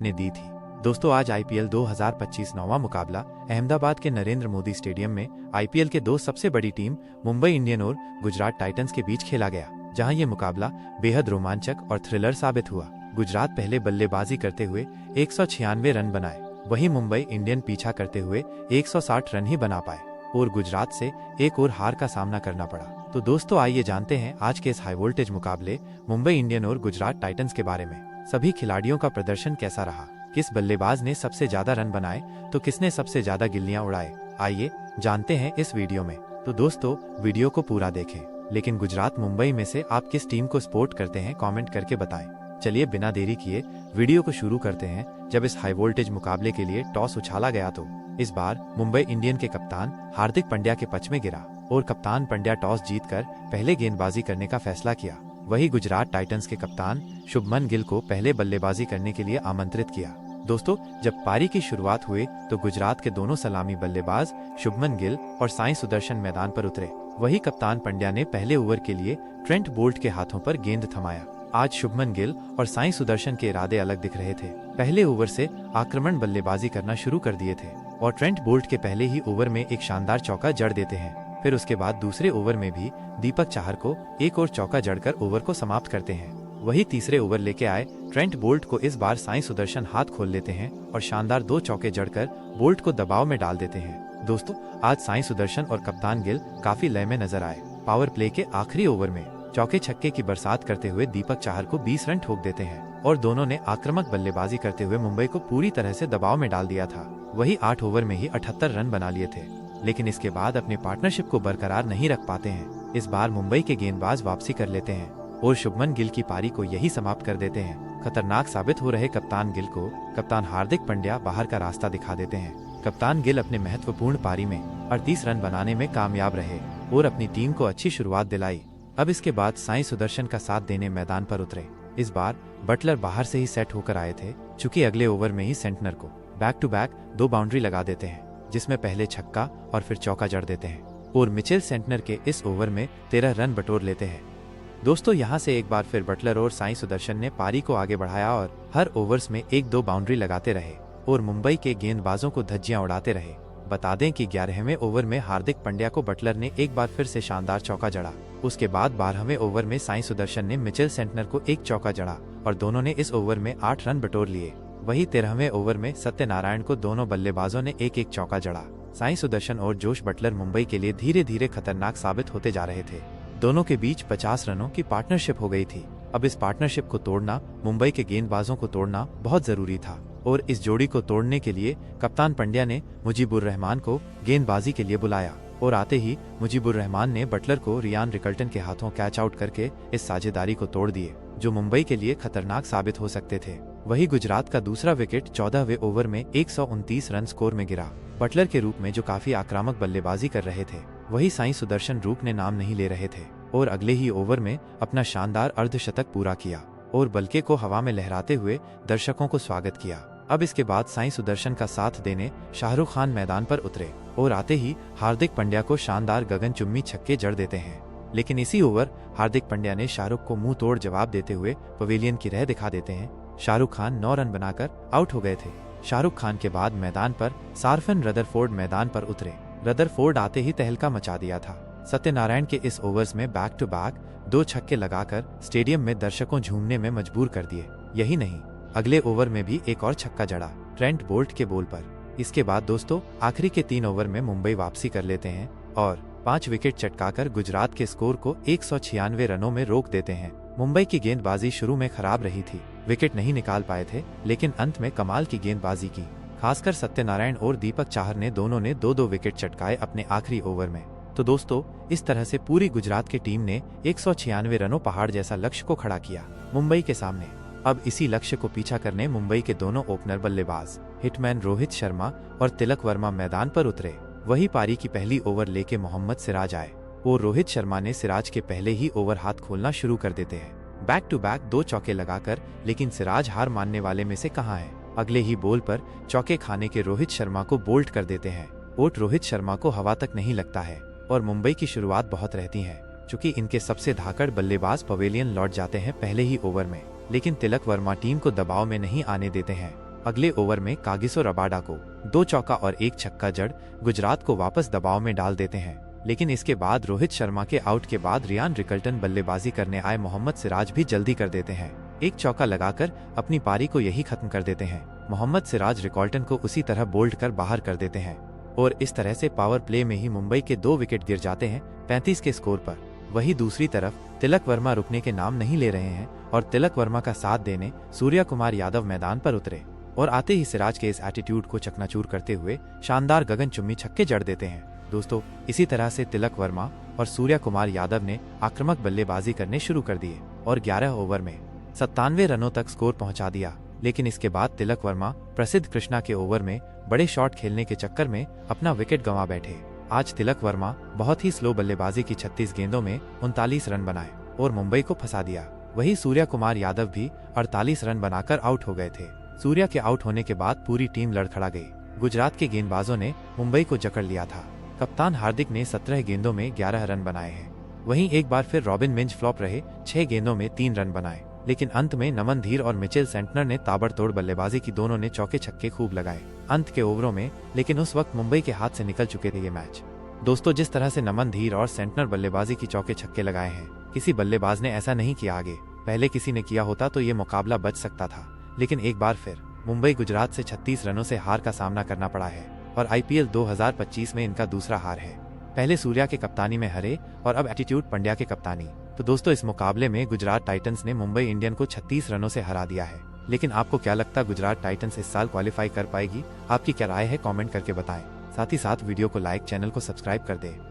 ने दी थी। दोस्तों आज आईपीएल 2025 नौवां मुकाबला अहमदाबाद के नरेंद्र मोदी स्टेडियम में आईपीएल के दो सबसे बड़ी टीम मुंबई इंडियन और गुजरात टाइटंस के बीच खेला गया, जहां ये मुकाबला बेहद रोमांचक और थ्रिलर साबित हुआ। गुजरात पहले बल्लेबाजी करते हुए 196 रन बनाए, वहीं मुंबई इंडियन पीछा करते हुए 160 रन ही बना पाए और गुजरात से एक और हार का सामना करना पड़ा। तो दोस्तों आइए जानते हैं आज के इस हाई वोल्टेज मुकाबले मुंबई इंडियन और गुजरात टाइटंस के बारे में। सभी खिलाड़ियों का प्रदर्शन कैसा रहा, किस बल्लेबाज ने सबसे ज्यादा रन बनाए तो किसने सबसे ज्यादा गिल्लियां उड़ाए, आइए जानते हैं इस वीडियो में। तो दोस्तों वीडियो को पूरा देखें, लेकिन गुजरात मुंबई में से आप किस टीम को सपोर्ट करते हैं कमेंट करके बताएं। चलिए बिना देरी किए वीडियो को शुरू करते हैं। जब इस हाई वोल्टेज मुकाबले के लिए टॉस उछाला गया तो इस बार मुंबई इंडियन के कप्तान हार्दिक पांड्या के पक्ष में गिरा और कप्तान पांड्या टॉस जीतकर पहले गेंदबाजी करने का फैसला किया। वहीं गुजरात टाइटंस के कप्तान शुभमन गिल को पहले बल्लेबाजी करने के लिए आमंत्रित किया। दोस्तों जब पारी की शुरुआत हुई तो गुजरात के दोनों सलामी बल्लेबाज शुभमन गिल और साई सुदर्शन मैदान पर उतरे। वहीं कप्तान पांड्या ने पहले ओवर के लिए ट्रेंट बोल्ट के हाथों पर गेंद थमाया। आज शुभमन गिल और साई सुदर्शन के इरादे अलग दिख रहे थे। पहले ओवर से आक्रमण बल्लेबाजी करना शुरू कर दिए थे और ट्रेंट बोल्ट के पहले ही ओवर में एक शानदार चौका जड़ देते हैं। फिर उसके बाद दूसरे ओवर में भी दीपक चाहर को एक और चौका जड़कर ओवर को समाप्त करते हैं। वही तीसरे ओवर लेके आए ट्रेंट बोल्ट को इस बार साई सुदर्शन हाथ खोल लेते हैं और शानदार 2 चौके जड़कर बोल्ट को दबाव में डाल देते हैं। दोस्तों आज साई सुदर्शन और कप्तान गिल काफी लय में नजर आए। पावर प्ले के आखिरी ओवर में चौके छक्के की बरसात करते हुए दीपक चाहर को 20 रन ठोक देते हैं और दोनों ने आक्रामक बल्लेबाजी करते हुए मुंबई को पूरी तरह से दबाव में डाल दिया था। वही 8 ओवर में ही 78 रन बना लिए थे, लेकिन इसके बाद अपने पार्टनरशिप को बरकरार नहीं रख पाते हैं। इस बार मुंबई के गेंदबाज वापसी कर लेते हैं और शुभमन गिल की पारी को यही समाप्त कर देते हैं। खतरनाक साबित हो रहे कप्तान गिल को कप्तान हार्दिक पांड्या बाहर का रास्ता दिखा देते हैं। कप्तान गिल अपने महत्वपूर्ण पारी में 38 रन बनाने में कामयाब रहे और अपनी टीम को अच्छी शुरुआत दिलाई। अब इसके बाद साई सुदर्शन का साथ देने मैदान पर उतरे। इस बार बटलर बाहर से ही सेट होकर आए थे, चूंकि अगले ओवर में ही सेंटनर को बैक टू बैक 2 बाउंड्री लगा देते हैं, जिसमें पहले छक्का और फिर चौका जड़ देते हैं और मिचेल सेंटनर के इस ओवर में 13 रन बटोर लेते हैं। दोस्तों यहां से एक बार फिर बटलर और साई सुदर्शन ने पारी को आगे बढ़ाया और हर ओवर्स में 1-2 बाउंड्री लगाते रहे और मुंबई के गेंदबाजों को धज्जियां उड़ाते रहे। बता दें कि 11वें ओवर में हार्दिक पांड्या को बटलर ने एक बार फिर से शानदार चौका जड़ा। उसके बाद 12वें ओवर में साई सुदर्शन ने मिचेल सेंटनर को एक चौका जड़ा और दोनों ने इस ओवर में 8 रन बटोर लिए। वही 13वें ओवर में सत्यनारायण को दोनों बल्लेबाजों ने एक एक चौका जड़ा। साई सुदर्शन और जोश बटलर मुंबई के लिए धीरे धीरे खतरनाक साबित होते जा रहे थे। दोनों के बीच 50 रनों की पार्टनरशिप हो गई थी। अब इस पार्टनरशिप को तोड़ना, मुंबई के गेंदबाजों को तोड़ना बहुत जरूरी था और इस जोड़ी को तोड़ने के लिए कप्तान पांड्या ने मुजीबुर रहमान को गेंदबाजी के लिए बुलाया और आते ही मुजीबुर रहमान ने बटलर को रियान रिकल्टन के हाथों कैच आउट करके इस साझेदारी को तोड़ दिए, जो मुंबई के लिए खतरनाक साबित हो सकते थे। वही गुजरात का दूसरा विकेट 14वें ओवर में 129 रन स्कोर में गिरा। बटलर के रूप में जो काफी आक्रामक बल्लेबाजी कर रहे थे, वही साई सुदर्शन रुकने नाम नहीं ले रहे थे और अगले ही ओवर में अपना शानदार अर्धशतक पूरा किया और बल्के को हवा में लहराते हुए दर्शकों को स्वागत किया। अब इसके बाद साई सुदर्शन का साथ देने शाहरुख खान मैदान पर उतरे और आते ही हार्दिक पांड्या को शानदार गगनचुम्बी छक्के जड़ देते हैं। लेकिन इसी ओवर हार्दिक पांड्या ने शाहरुख को मुंह तोड़ जवाब देते हुए पवेलियन की राह दिखा देते हैं। शाहरुख खान 9 रन बनाकर आउट हो गए थे। शाहरुख खान के बाद मैदान पर सार्फन रदरफोर्ड मैदान पर उतरे। रदरफोर्ड आते ही तहलका मचा दिया था। सत्यनारायण के इस ओवर्स में बैक टू बैक 2 छक्के लगाकर स्टेडियम में दर्शकों झूमने में मजबूर कर दिए। यही नहीं, अगले ओवर में भी एक और छक्का जड़ा ट्रेंट बोल्ट के बॉल पर। इसके बाद दोस्तों आखिरी के 3 ओवर में मुंबई वापसी कर लेते हैं और 5 विकेट चटकाकर गुजरात के स्कोर को 196 रनों में रोक देते हैं। मुंबई की गेंदबाजी शुरू में खराब रही थी, विकेट नहीं निकाल पाए थे, लेकिन अंत में कमाल की गेंदबाजी की। खासकर सत्यनारायण और दीपक चाहर ने दोनों ने 2-2 विकेट चटकाए अपने आखिरी ओवर में। तो दोस्तों इस तरह से पूरी गुजरात की टीम ने 196 रनों पहाड़ जैसा लक्ष्य को खड़ा किया मुंबई के सामने। अब इसी लक्ष्य को पीछा करने मुंबई के दोनों ओपनर बल्लेबाज हिटमैन रोहित शर्मा और तिलक वर्मा मैदान पर उतरे। वही पारी की पहली ओवर लेके मोहम्मद सिराज आए और रोहित शर्मा ने सिराज के पहले ही ओवर हाथ खोलना शुरू कर देते हैं, बैक टू बैक 2 चौके लगाकर। लेकिन सिराज हार मानने वाले में से कहाँ है। अगले ही बॉल पर चौके खाने के रोहित शर्मा को बोल्ड कर देते हैं और रोहित शर्मा को हवा तक नहीं लगता है और मुंबई की शुरुआत बहुत रहती है, चूंकि इनके सबसे धाकड़ बल्लेबाज पवेलियन लौट जाते हैं पहले ही ओवर में। लेकिन तिलक वर्मा टीम को दबाव में नहीं आने देते हैं अगले ओवर में कागिसो रबाडा को 2 चौका और 1 छक्का जड़ गुजरात को वापस दबाव में डाल देते हैं। लेकिन इसके बाद रोहित शर्मा के आउट के बाद रियान रिकल्टन बल्लेबाजी करने आए मोहम्मद सिराज भी जल्दी कर देते हैं। 1 चौका लगाकर अपनी पारी को यही खत्म कर देते हैं। मोहम्मद सिराज रिकल्टन को उसी तरह बोल्ड कर बाहर कर देते हैं और इस तरह से पावर प्ले में ही मुंबई के 2 विकेट गिर जाते हैं 35 के स्कोर पर। वही दूसरी तरफ तिलक वर्मा रुकने के नाम नहीं ले रहे हैं और तिलक वर्मा का साथ देने सूर्या कुमार यादव मैदान पर उतरे और आते ही सिराज के इस एटीट्यूड को चकनाचूर करते हुए शानदार गगनचुम्बी छक्के जड़ देते हैं। दोस्तों, इसी तरह से तिलक वर्मा और सूर्या कुमार यादव ने आक्रामक बल्लेबाजी करने शुरू कर दिए और 11 ओवर में 97 रनों तक स्कोर पहुंचा दिया। लेकिन इसके बाद तिलक वर्मा प्रसिद्ध कृष्णा के ओवर में बड़े शॉट खेलने के चक्कर में अपना विकेट गंवा बैठे। आज तिलक वर्मा बहुत ही स्लो बल्लेबाजी की 36 गेंदों में 39 रन बनाए और मुंबई को फंसा दिया। वही सूर्या कुमार यादव भी 48 रन बनाकर आउट हो गए थे। सूर्या के आउट होने के बाद पूरी टीम लड़खड़ा गई। गुजरात के गेंदबाजों ने मुंबई को जकड़ लिया था। कप्तान हार्दिक ने 17 गेंदों में 11 रन बनाए हैं। वहीं एक बार फिर रॉबिन मिंज फ्लॉप रहे, 6 गेंदों में 3 रन बनाए। लेकिन अंत में नमन धीर और मिचेल सेंटनर ने ताबड़तोड़ बल्लेबाजी की। दोनों ने चौके छक्के खूब लगाए अंत के ओवरों में, लेकिन उस वक्त मुंबई के हाथ से निकल चुके थे ये मैच। दोस्तों, जिस तरह से नमन धीर और सेंटनर बल्लेबाजी की चौके छक्के लगाए हैं, किसी बल्लेबाज ने ऐसा नहीं किया आगे। पहले किसी ने किया होता तो ये मुकाबला बच सकता था। लेकिन एक बार फिर मुंबई गुजरात से 36 रनों से हार का सामना करना पड़ा है और IPL 2025 में इनका दूसरा हार है। पहले सूर्या के कप्तानी में हरे और अब एटीट्यूड पंड्या के कप्तानी। तो दोस्तों, इस मुकाबले में गुजरात टाइटंस ने मुंबई इंडियन को 36 रनों से हरा दिया है। लेकिन आपको क्या लगता, गुजरात टाइटंस इस साल क्वालिफाई कर पाएगी? आपकी क्या राय है, कमेंट करके बताएं। साथ ही साथ वीडियो को लाइक, चैनल को सब्सक्राइब कर दें।